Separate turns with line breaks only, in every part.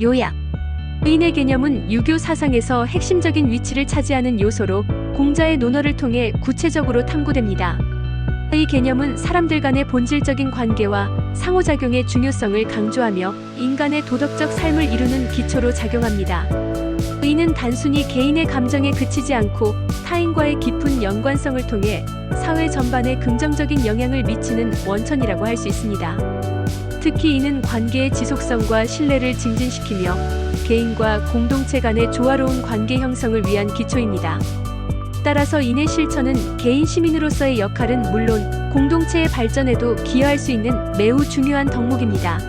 요약. 의인의 개념은 유교 사상에서 핵심적인 위치를 차지하는 요소로 공자의 논어를 통해 구체적으로 탐구됩니다. 이 개념은 사람들 간의 본질적인 관계와 상호작용의 중요성을 강조하며 인간의 도덕적 삶을 이루는 기초로 작용합니다. 의인은 단순히 개인의 감정에 그치지 않고 타인과의 깊은 연관성을 통해 사회 전반에 긍정적인 영향을 미치는 원천이라고 할 수 있습니다. 특히 이는 관계의 지속성과 신뢰를 증진시키며 개인과 공동체 간의 조화로운 관계 형성을 위한 기초입니다. 따라서 인의 실천은 개인 시민으로서의 역할은 물론 공동체의 발전에도 기여할 수 있는 매우 중요한 덕목입니다.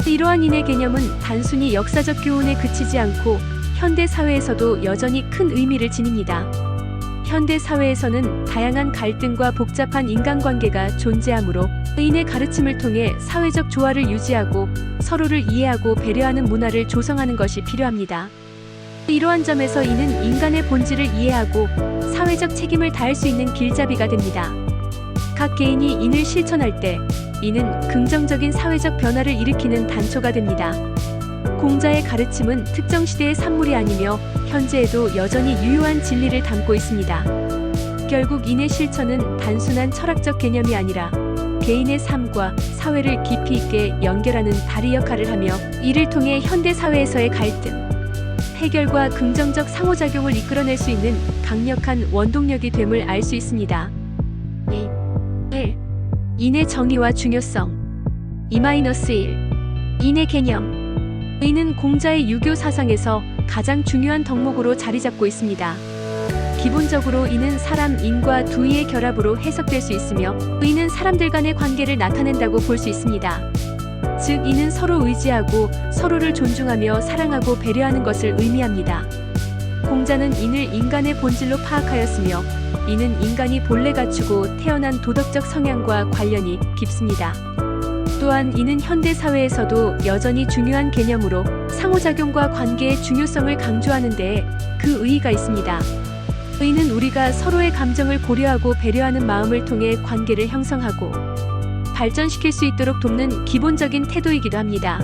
이러한 인의 개념은 단순히 역사적 교훈에 그치지 않고 현대 사회에서도 여전히 큰 의미를 지닙니다. 현대 사회에서는 다양한 갈등과 복잡한 인간관계가 존재하므로 의인의 가르침을 통해 사회적 조화를 유지하고 서로를 이해하고 배려하는 문화를 조성하는 것이 필요합니다. 이러한 점에서 이는 인간의 본질을 이해하고 사회적 책임을 다할 수 있는 길잡이가 됩니다. 각 개인이 인을 실천할 때 이는 긍정적인 사회적 변화를 일으키는 단초가 됩니다. 공자의 가르침은 특정 시대의 산물이 아니며 현재에도 여전히 유효한 진리를 담고 있습니다. 결국 인의 실천은 단순한 철학적 개념이 아니라 개인의 삶과 사회를 깊이 있게 연결하는 다리 역할을 하며 이를 통해 현대 사회에서의 갈등, 해결과 긍정적 상호작용을 이끌어낼 수 있는 강력한 원동력이 됨을 알 수 있습니다. 1. 인의 정의와 중요성. 2-1. 인의 개념. 의는 공자의 유교 사상에서 가장 중요한 덕목으로 자리 잡고 있습니다. 기본적으로 이는 사람 인과 두 이의 결합으로 해석될 수 있으며 의는 사람들 간의 관계를 나타낸다고 볼 수 있습니다. 즉 이는 서로 의지하고 서로를 존중하며 사랑하고 배려하는 것을 의미합니다. 공자는 인을 인간의 본질로 파악하였으며 이는 인간이 본래 갖추고 태어난 도덕적 성향과 관련이 깊습니다. 또한 이는 현대 사회에서도 여전히 중요한 개념으로 상호작용과 관계의 중요성을 강조하는 데에 그 의의가 있습니다. 의는 우리가 서로의 감정을 고려하고 배려하는 마음을 통해 관계를 형성하고 발전시킬 수 있도록 돕는 기본적인 태도이기도 합니다.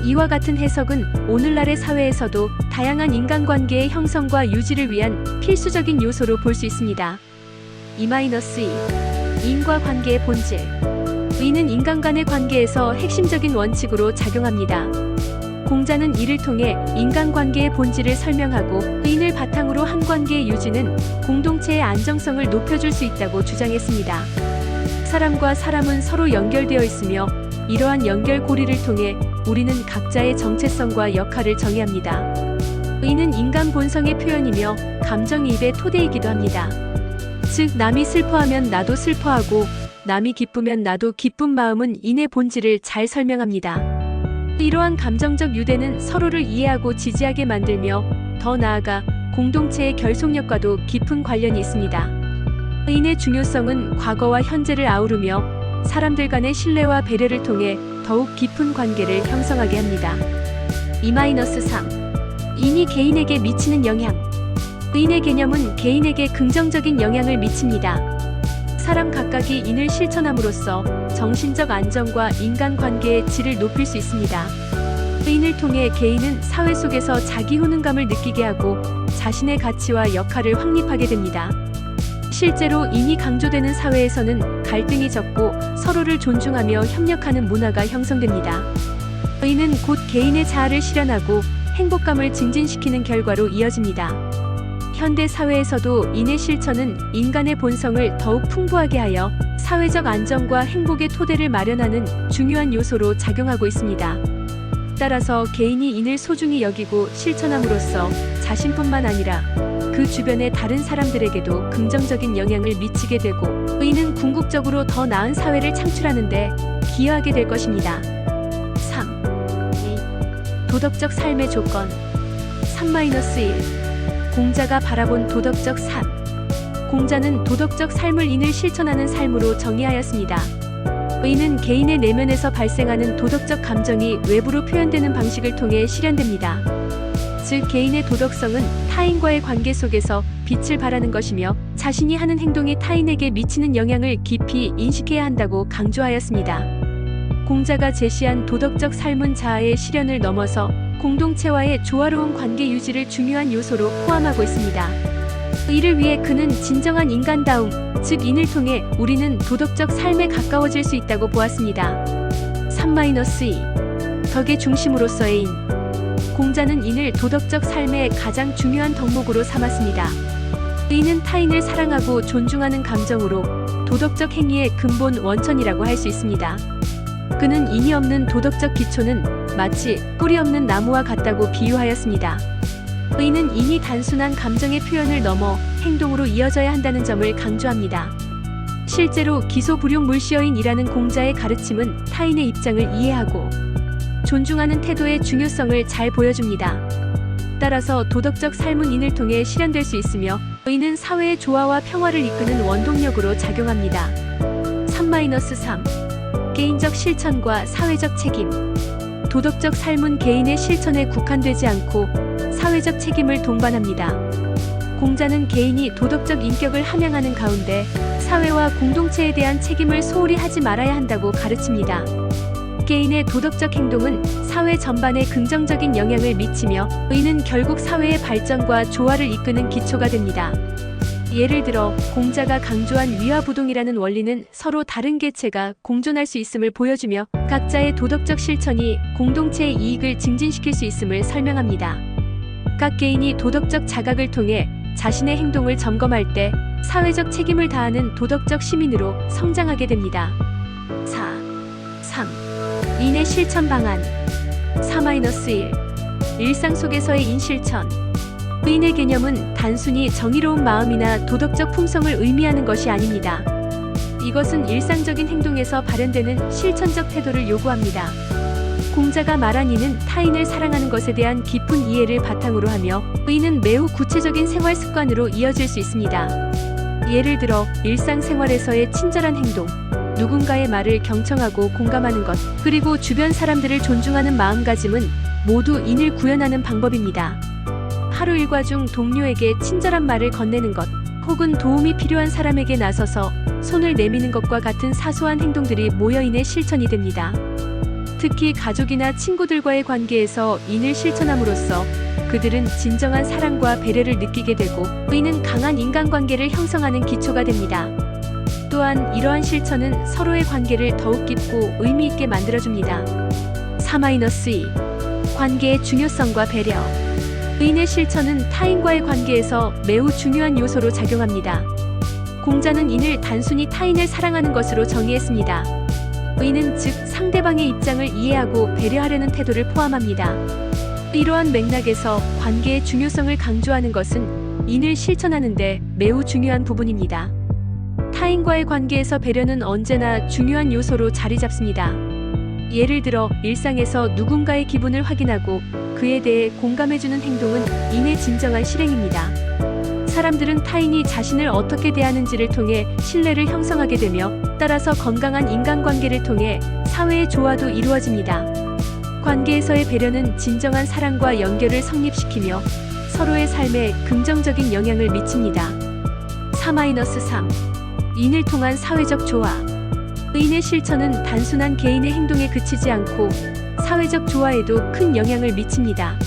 이와 같은 해석은 오늘날의 사회에서도 다양한 인간관계의 형성과 유지를 위한 필수적인 요소로 볼 수 있습니다. 2-2. 인과 관계의 본질. 의는 인간 간의 관계에서 핵심적인 원칙으로 작용합니다. 공자는 이를 통해 인간관계의 본질을 설명하고 의인을 바탕으로 한 관계의 유지는 공동체의 안정성을 높여줄 수 있다고 주장했습니다. 사람과 사람은 서로 연결되어 있으며 이러한 연결고리를 통해 우리는 각자의 정체성과 역할을 정의합니다. 의는 인간 본성의 표현이며 감정이입의 토대이기도 합니다. 즉 남이 슬퍼하면 나도 슬퍼하고 남이 기쁘면 나도 기쁜 마음은 인의 본질을 잘 설명합니다. 이러한 감정적 유대는 서로를 이해하고 지지하게 만들며 더 나아가 공동체의 결속력과도 깊은 관련이 있습니다. 인의 중요성은 과거와 현재를 아우르며 사람들 간의 신뢰와 배려를 통해 더욱 깊은 관계를 형성하게 합니다. 2-3. 인이 개인에게 미치는 영향. 인의 개념은 개인에게 긍정적인 영향을 미칩니다. 사람 각각이 인을 실천함으로써 정신적 안정과 인간관계의 질을 높일 수 있습니다. 인을 통해 개인은 사회 속에서 자기 효능감을 느끼게 하고 자신의 가치와 역할을 확립하게 됩니다. 실제로 인이 강조되는 사회에서는 갈등이 적고 서로를 존중하며 협력하는 문화가 형성됩니다. 인은 곧 개인의 자아를 실현하고 행복감을 증진시키는 결과로 이어집니다. 현대 사회에서도 인의 실천은 인간의 본성을 더욱 풍부하게 하여 사회적 안정과 행복의 토대를 마련하는 중요한 요소로 작용하고 있습니다. 따라서 개인이 인을 소중히 여기고 실천함으로써 자신뿐만 아니라 그 주변의 다른 사람들에게도 긍정적인 영향을 미치게 되고 인은 궁극적으로 더 나은 사회를 창출하는 데 기여하게 될 것입니다. 3. 도덕적 삶의 조건. 3-1. 공자가 바라본 도덕적 삶. 공자는 도덕적 삶을 인을 실천하는 삶으로 정의하였습니다. 의는 개인의 내면에서 발생하는 도덕적 감정이 외부로 표현되는 방식을 통해 실현됩니다. 즉 개인의 도덕성은 타인과의 관계 속에서 빛을 발하는 것이며 자신이 하는 행동이 타인에게 미치는 영향을 깊이 인식해야 한다고 강조하였습니다. 공자가 제시한 도덕적 삶은 자아의 실현을 넘어서 공동체와의 조화로운 관계 유지를 중요한 요소로 포함하고 있습니다. 이를 위해 그는 진정한 인간다움, 즉 인을 통해 우리는 도덕적 삶에 가까워질 수 있다고 보았습니다. 3-2 덕의 중심으로서의 인. 공자는 인을 도덕적 삶의 가장 중요한 덕목으로 삼았습니다. 인은 타인을 사랑하고 존중하는 감정으로 도덕적 행위의 근본 원천이라고 할 수 있습니다. 그는 인이 없는 도덕적 기초는 마치 뿌리 없는 나무와 같다고 비유하였습니다. 의는 인이 단순한 감정의 표현을 넘어 행동으로 이어져야 한다는 점을 강조합니다. 실제로 기소불용물시여인이라는 공자의 가르침은 타인의 입장을 이해하고 존중하는 태도의 중요성을 잘 보여줍니다. 따라서 도덕적 삶은 인을 통해 실현될 수 있으며 의는 사회의 조화와 평화를 이끄는 원동력으로 작용합니다. 3-3 개인적 실천과 사회적 책임. 도덕적 삶은 개인의 실천에 국한되지 않고 사회적 책임을 동반합니다. 공자는 개인이 도덕적 인격을 함양하는 가운데 사회와 공동체에 대한 책임을 소홀히 하지 말아야 한다고 가르칩니다. 개인의 도덕적 행동은 사회 전반에 긍정적인 영향을 미치며 의는 결국 사회의 발전과 조화를 이끄는 기초가 됩니다. 예를 들어 공자가 강조한 위화부동이라는 원리는 서로 다른 개체가 공존할 수 있음을 보여주며 각자의 도덕적 실천이 공동체의 이익을 증진시킬 수 있음을 설명합니다. 각 개인이 도덕적 자각을 통해 자신의 행동을 점검할 때 사회적 책임을 다하는 도덕적 시민으로 성장하게 됩니다. 4-3 인의 실천 방안. 4-1 일상 속에서의 인실천. 의인의 개념은 단순히 정의로운 마음이나 도덕적 품성을 의미하는 것이 아닙니다. 이것은 일상적인 행동에서 발현되는 실천적 태도를 요구합니다. 공자가 말한 이는 타인을 사랑하는 것에 대한 깊은 이해를 바탕으로 하며 의는 매우 구체적인 생활 습관으로 이어질 수 있습니다. 예를 들어 일상생활에서의 친절한 행동, 누군가의 말을 경청하고 공감하는 것, 그리고 주변 사람들을 존중하는 마음가짐은 모두 인을 구현하는 방법입니다. 하루 일과 중 동료에게 친절한 말을 건네는 것, 혹은 도움이 필요한 사람에게 나서서 손을 내미는 것과 같은 사소한 행동들이 모여 인의 실천이 됩니다. 특히 가족이나 친구들과의 관계에서 인을 실천함으로써 그들은 진정한 사랑과 배려를 느끼게 되고 의는 강한 인간관계를 형성하는 기초가 됩니다. 또한 이러한 실천은 서로의 관계를 더욱 깊고 의미 있게 만들어줍니다. 3-2 관계의 중요성과 배려. 의인의 실천은 타인과의 관계에서 매우 중요한 요소로 작용합니다. 공자는 인을 단순히 타인을 사랑하는 것으로 정의했습니다. 의인은 즉 상대방의 입장을 이해하고 배려하려는 태도를 포함합니다. 이러한 맥락에서 관계의 중요성을 강조하는 것은 인을 실천하는 데 매우 중요한 부분입니다. 타인과의 관계에서 배려는 언제나 중요한 요소로 자리 잡습니다. 예를 들어 일상에서 누군가의 기분을 확인하고 그에 대해 공감해주는 행동은 인의 진정한 실행입니다. 사람들은 타인이 자신을 어떻게 대하는지를 통해 신뢰를 형성하게 되며 따라서 건강한 인간관계를 통해 사회의 조화도 이루어집니다. 관계에서의 배려는 진정한 사랑과 연결을 성립시키며 서로의 삶에 긍정적인 영향을 미칩니다. 3-3 인을 통한 사회적 조화. 의인의 실천은 단순한 개인의 행동에 그치지 않고 사회적 조화에도 큰 영향을 미칩니다.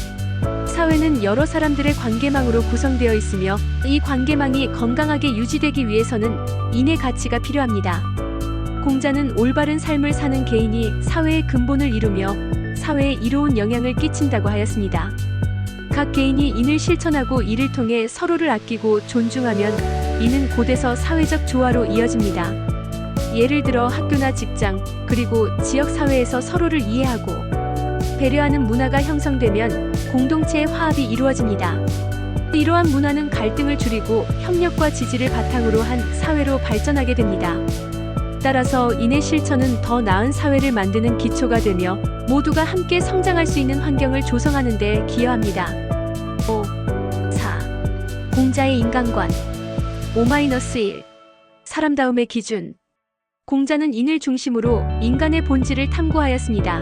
사회는 여러 사람들의 관계망으로 구성되어 있으며 이 관계망이 건강하게 유지되기 위해서는 인의 가치가 필요합니다. 공자는 올바른 삶을 사는 개인이 사회의 근본을 이루며 사회에 이로운 영향을 끼친다고 하였습니다. 각 개인이 인을 실천하고 이를 통해 서로를 아끼고 존중하면 이는 곧에서 사회적 조화로 이어집니다. 예를 들어 학교나 직장, 그리고 지역 사회에서 서로를 이해하고 배려하는 문화가 형성되면 공동체의 화합이 이루어집니다. 이러한 문화는 갈등을 줄이고 협력과 지지를 바탕으로 한 사회로 발전하게 됩니다. 따라서 인의 실천은 더 나은 사회를 만드는 기초가 되며 모두가 함께 성장할 수 있는 환경을 조성하는 데 기여합니다. 5-4 공자의 인간관. 5-1 사람다움의 기준. 공자는 인을 중심으로 인간의 본질을 탐구하였습니다.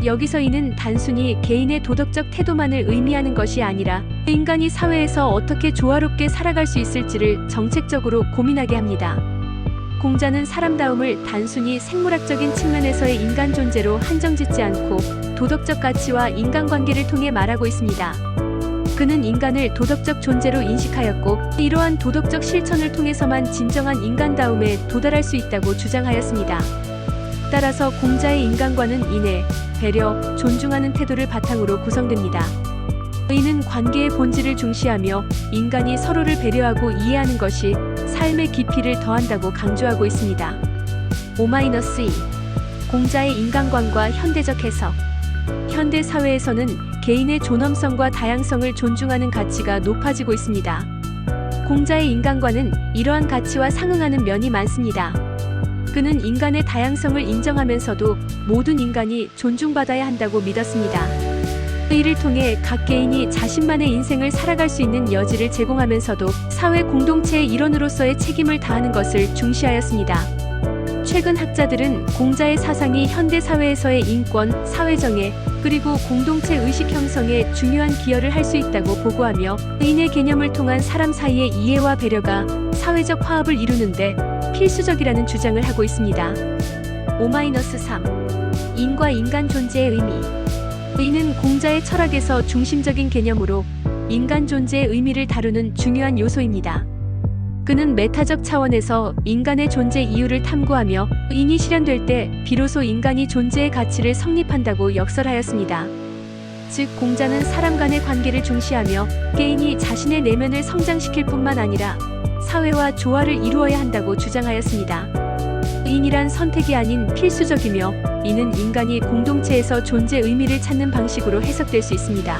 여기서 인은 단순히 개인의 도덕적 태도만을 의미하는 것이 아니라 인간이 사회에서 어떻게 조화롭게 살아갈 수 있을지를 정책적으로 고민하게 합니다. 공자는 사람다움을 단순히 생물학적인 측면에서의 인간 존재로 한정짓지 않고 도덕적 가치와 인간관계를 통해 말하고 있습니다. 그는 인간을 도덕적 존재로 인식하였고 이러한 도덕적 실천을 통해서만 진정한 인간다움에 도달할 수 있다고 주장하였습니다. 따라서 공자의 인간관은 인애, 배려, 존중하는 태도를 바탕으로 구성됩니다. 의는 관계의 본질을 중시하며 인간이 서로를 배려하고 이해하는 것이 삶의 깊이를 더한다고 강조하고 있습니다. 5-2 공자의 인간관과 현대적 해석. 현대 사회에서는 개인의 존엄성과 다양성을 존중하는 가치가 높아지고 있습니다. 공자의 인간관은 이러한 가치와 상응하는 면이 많습니다. 그는 인간의 다양성을 인정하면서도 모든 인간이 존중받아야 한다고 믿었습니다. 이를 통해 각 개인이 자신만의 인생을 살아갈 수 있는 여지를 제공하면서도 사회 공동체의 일원으로서의 책임을 다하는 것을 중시하였습니다. 최근 학자들은 공자의 사상이 현대 사회에서의 인권, 사회정의, 그리고 공동체 의식 형성에 중요한 기여를 할 수 있다고 보고하며 의인의 개념을 통한 사람 사이의 이해와 배려가 사회적 화합을 이루는데 필수적이라는 주장을 하고 있습니다. 5-3 인과 인간 존재의 의미. 의는 공자의 철학에서 중심적인 개념으로 인간 존재의 의미를 다루는 중요한 요소입니다. 그는 메타적 차원에서 인간의 존재 이유를 탐구하며 인이 실현될 때 비로소 인간이 존재의 가치를 성립한다고 역설하였습니다. 즉 공자는 사람 간의 관계를 중시하며 개인이 자신의 내면을 성장시킬 뿐만 아니라 사회와 조화를 이루어야 한다고 주장하였습니다. 인이란 선택이 아닌 필수적이며 이는 인간이 공동체에서 존재 의미를 찾는 방식으로 해석될 수 있습니다.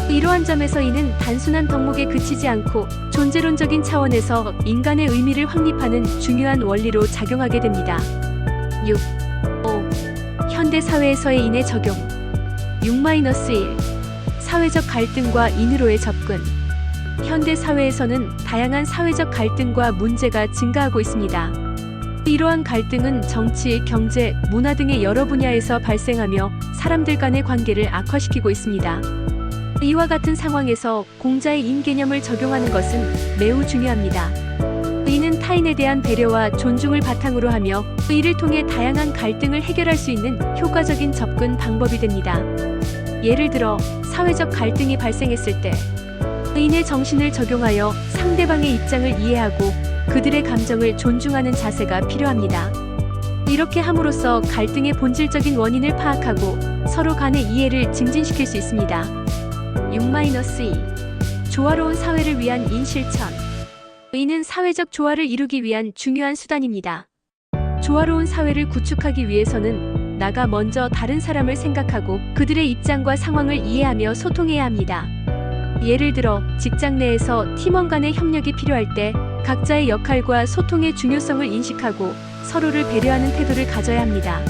이러한 점에서 이는 단순한 덕목에 그치지 않고 존재론적인 차원에서 인간의 의미를 확립하는 중요한 원리로 작용하게 됩니다. 5 현대 사회에서의 인의 적용. 6-1 사회적 갈등과 인으로의 접근. 현대 사회에서는 다양한 사회적 갈등과 문제가 증가하고 있습니다. 이러한 갈등은 정치, 경제, 문화 등의 여러 분야에서 발생하며 사람들 간의 관계를 악화시키고 있습니다. 이와 같은 상황에서 공자의 인 개념을 적용하는 것은 매우 중요합니다. 의는 타인에 대한 배려와 존중을 바탕으로 하며 이를 통해 다양한 갈등을 해결할 수 있는 효과적인 접근 방법이 됩니다. 예를 들어 사회적 갈등이 발생했을 때 의인의 정신을 적용하여 상대방의 입장을 이해하고 그들의 감정을 존중하는 자세가 필요합니다. 이렇게 함으로써 갈등의 본질적인 원인을 파악하고 서로 간의 이해를 증진시킬 수 있습니다. 6-2 조화로운 사회를 위한 인실천. 의는 사회적 조화를 이루기 위한 중요한 수단입니다. 조화로운 사회를 구축하기 위해서는 나가 먼저 다른 사람을 생각하고 그들의 입장과 상황을 이해하며 소통해야 합니다. 예를 들어 직장 내에서 팀원 간의 협력이 필요할 때 각자의 역할과 소통의 중요성을 인식하고 서로를 배려하는 태도를 가져야 합니다.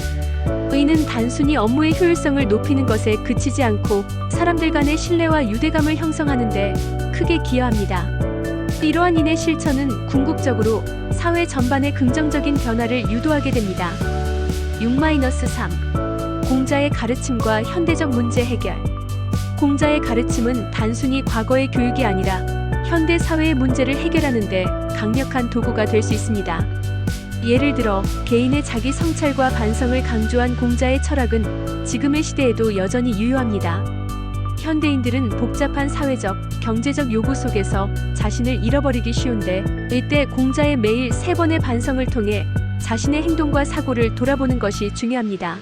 의는 단순히 업무의 효율성을 높이는 것에 그치지 않고 사람들 간의 신뢰와 유대감을 형성하는 데 크게 기여합니다. 이러한 인의 실천은 궁극적으로 사회 전반의 긍정적인 변화를 유도하게 됩니다. 6-3 공자의 가르침과 현대적 문제 해결. 공자의 가르침은 단순히 과거의 교육이 아니라 현대 사회의 문제를 해결하는 데 강력한 도구가 될 수 있습니다. 예를 들어 개인의 자기 성찰과 반성을 강조한 공자의 철학은 지금의 시대에도 여전히 유효합니다. 현대인들은 복잡한 사회적, 경제적 요구 속에서 자신을 잃어버리기 쉬운데 이때 공자의 매일 3번의 반성을 통해 자신의 행동과 사고를 돌아보는 것이 중요합니다.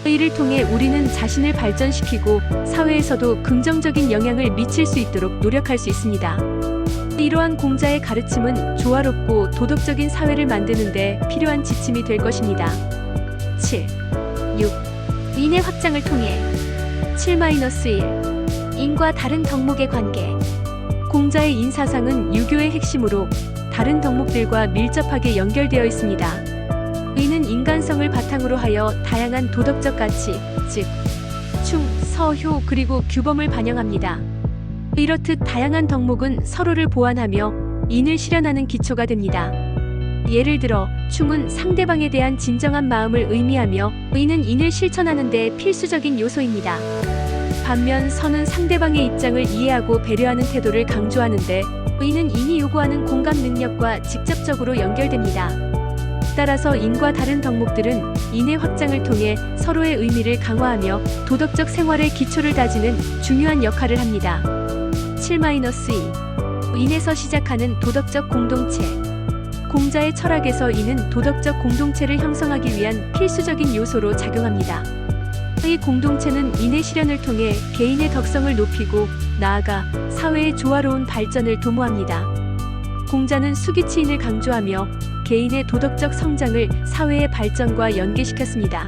이를 통해 우리는 자신을 발전시키고 사회에서도 긍정적인 영향을 미칠 수 있도록 노력할 수 있습니다. 이러한 공자의 가르침은 조화롭고 도덕적인 사회를 만드는 데 필요한 지침이 될 것입니다. 6 인의 확장을 통해. 7-1 인과 다른 덕목의 관계. 공자의 인사상은 유교의 핵심으로 다른 덕목들과 밀접하게 연결되어 있습니다. 의는 인간성을 바탕으로 하여 다양한 도덕적 가치, 즉 충, 서, 효 그리고 규범을 반영합니다. 이렇듯 다양한 덕목은 서로를 보완하며 인을 실현하는 기초가 됩니다. 예를 들어 충은 상대방에 대한 진정한 마음을 의미하며 의는 인을 실천하는 데 필수적인 요소입니다. 반면 서는 상대방의 입장을 이해하고 배려하는 태도를 강조하는데 의는 인이 요구하는 공감 능력과 직접적으로 연결됩니다. 따라서 인과 다른 덕목들은 인의 확장을 통해 서로의 의미를 강화하며 도덕적 생활의 기초를 다지는 중요한 역할을 합니다. 7-2 인에서 시작하는 도덕적 공동체. 공자의 철학에서 인은 도덕적 공동체를 형성하기 위한 필수적인 요소로 작용합니다. 이 공동체는 인의 실현을 통해 개인의 덕성을 높이고 나아가 사회의 조화로운 발전을 도모합니다. 공자는 수기치인을 강조하며 개인의 도덕적 성장을 사회의 발전과 연계시켰습니다.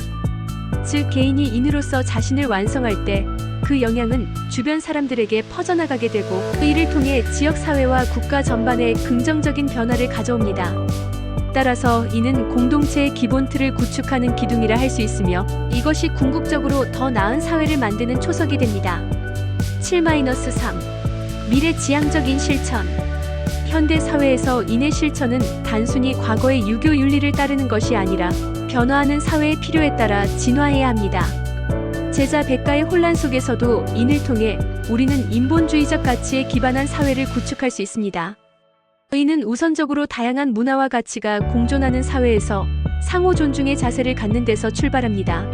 즉 개인이 인으로서 자신을 완성할 때 그 영향은 주변 사람들에게 퍼져나가게 되고 이를 통해 지역사회와 국가 전반에 긍정적인 변화를 가져옵니다. 따라서 이는 공동체의 기본 틀을 구축하는 기둥이라 할 수 있으며 이것이 궁극적으로 더 나은 사회를 만드는 초석이 됩니다. 7-3 미래지향적인 실천. 현대 사회에서 인의 실천은 단순히 과거의 유교 윤리를 따르는 것이 아니라 변화하는 사회의 필요에 따라 진화해야 합니다. 제자 백가의 혼란 속에서도 인을 통해 우리는 인본주의적 가치에 기반한 사회를 구축할 수 있습니다. 인은 우선적으로 다양한 문화와 가치가 공존하는 사회에서 상호 존중의 자세를 갖는 데서 출발합니다.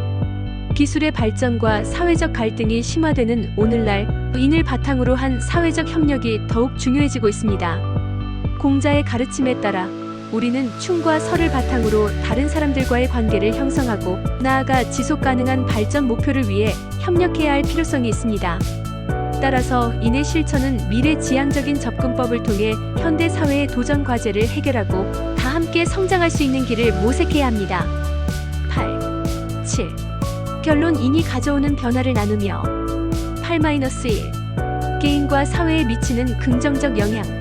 기술의 발전과 사회적 갈등이 심화되는 오늘날 인을 바탕으로 한 사회적 협력이 더욱 중요해지고 있습니다. 공자의 가르침에 따라 우리는 충과 설을 바탕으로 다른 사람들과의 관계를 형성하고 나아가 지속 가능한 발전 목표를 위해 협력해야 할 필요성이 있습니다. 따라서 인의 실천은 미래지향적인 접근법을 통해 현대 사회의 도전 과제를 해결하고 다 함께 성장할 수 있는 길을 모색해야 합니다. 8, 7. 결론 인이 가져오는 변화를 나누며 8-1 개인과 사회에 미치는 긍정적 영향.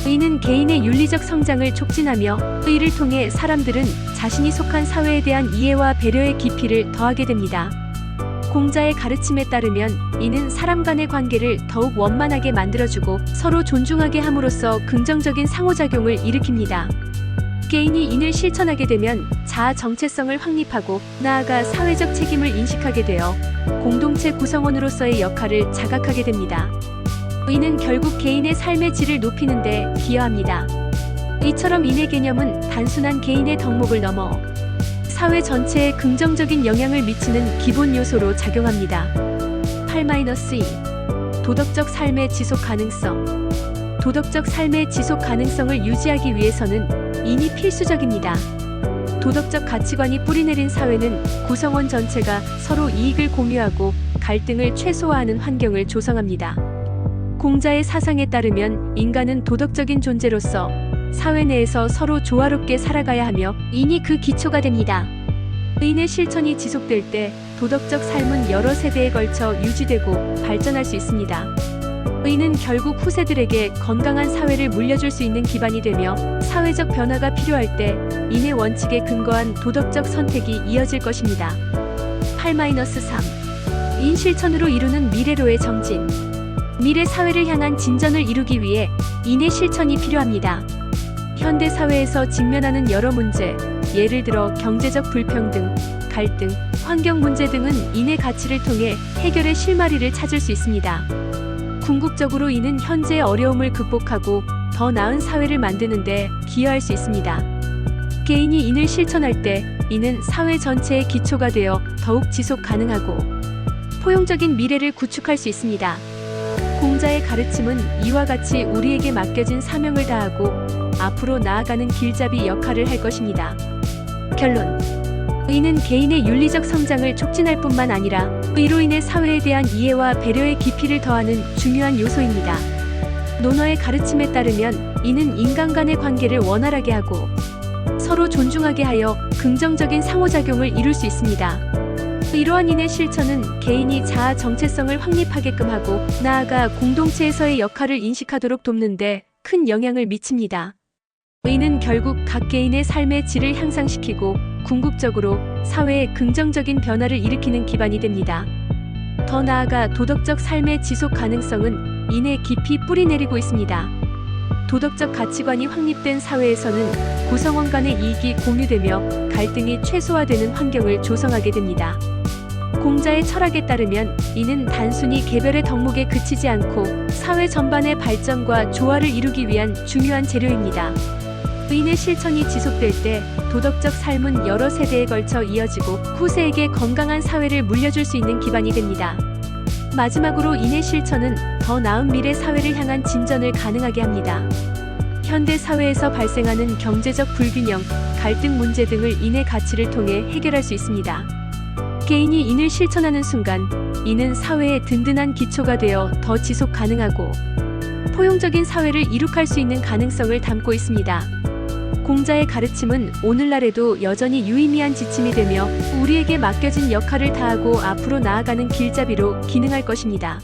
인은 개인의 윤리적 성장을 촉진하며 이를 통해 사람들은 자신이 속한 사회에 대한 이해와 배려의 깊이를 더하게 됩니다. 공자의 가르침에 따르면 이는 사람 간의 관계를 더욱 원만하게 만들어주고 서로 존중하게 함으로써 긍정적인 상호작용을 일으킵니다. 개인이 인을 실천하게 되면 자아 정체성을 확립하고 나아가 사회적 책임을 인식하게 되어 공동체 구성원으로서의 역할을 자각하게 됩니다. 이는 결국 개인의 삶의 질을 높이는 데 기여합니다. 이처럼 인의 개념은 단순한 개인의 덕목을 넘어 사회 전체에 긍정적인 영향을 미치는 기본 요소로 작용합니다. 8-2 도덕적 삶의 지속 가능성. 도덕적 삶의 지속 가능성을 유지하기 위해서는 인이 필수적입니다. 도덕적 가치관이 뿌리내린 사회는 구성원 전체가 서로 이익을 공유하고 갈등을 최소화하는 환경을 조성합니다. 공자의 사상에 따르면 인간은 도덕적인 존재로서 사회 내에서 서로 조화롭게 살아가야 하며 인이 그 기초가 됩니다. 인의 실천이 지속될 때 도덕적 삶은 여러 세대에 걸쳐 유지되고 발전할 수 있습니다. 인은 결국 후세들에게 건강한 사회를 물려줄 수 있는 기반이 되며 사회적 변화가 필요할 때 인의 원칙에 근거한 도덕적 선택이 이어질 것입니다. 8-3 인 실천으로 이루는 미래로의 정진. 미래 사회를 향한 진전을 이루기 위해 인의 실천이 필요합니다. 현대 사회에서 직면하는 여러 문제, 예를 들어 경제적 불평등, 갈등, 환경 문제 등은 인의 가치를 통해 해결의 실마리를 찾을 수 있습니다. 궁극적으로 인은 현재의 어려움을 극복하고 더 나은 사회를 만드는 데 기여할 수 있습니다. 개인이 인을 실천할 때 이는 사회 전체의 기초가 되어 더욱 지속 가능하고 포용적인 미래를 구축할 수 있습니다. 공자의 가르침은 이와 같이 우리에게 맡겨진 사명을 다하고 앞으로 나아가는 길잡이 역할을 할 것입니다. 결론. 의는 개인의 윤리적 성장을 촉진할 뿐만 아니라 의로 인해 사회에 대한 이해와 배려의 깊이를 더하는 중요한 요소입니다. 논어의 가르침에 따르면 이는 인간 간의 관계를 원활하게 하고 서로 존중하게 하여 긍정적인 상호작용을 이룰 수 있습니다. 이러한 인의 실천은 개인이 자아 정체성을 확립하게끔 하고 나아가 공동체에서의 역할을 인식하도록 돕는 데 큰 영향을 미칩니다. 의는 결국 각 개인의 삶의 질을 향상시키고 궁극적으로 사회에 긍정적인 변화를 일으키는 기반이 됩니다. 더 나아가 도덕적 삶의 지속 가능성은 인에 깊이 뿌리내리고 있습니다. 도덕적 가치관이 확립된 사회에서는 구성원 간의 이익이 공유되며 갈등이 최소화되는 환경을 조성하게 됩니다. 공자의 철학에 따르면 이는 단순히 개별의 덕목에 그치지 않고 사회 전반의 발전과 조화를 이루기 위한 중요한 재료입니다. 의인의 실천이 지속될 때 도덕적 삶은 여러 세대에 걸쳐 이어지고 후세에게 건강한 사회를 물려줄 수 있는 기반이 됩니다. 마지막으로 인의 실천은 더 나은 미래 사회를 향한 진전을 가능하게 합니다. 현대 사회에서 발생하는 경제적 불균형, 갈등 문제 등을 인의 가치를 통해 해결할 수 있습니다. 개인이 인을 실천하는 순간, 이는 사회의 든든한 기초가 되어 더 지속 가능하고 포용적인 사회를 이룩할 수 있는 가능성을 담고 있습니다. 공자의 가르침은 오늘날에도 여전히 유의미한 지침이 되며 우리에게 맡겨진 역할을 다하고 앞으로 나아가는 길잡이로 기능할 것입니다.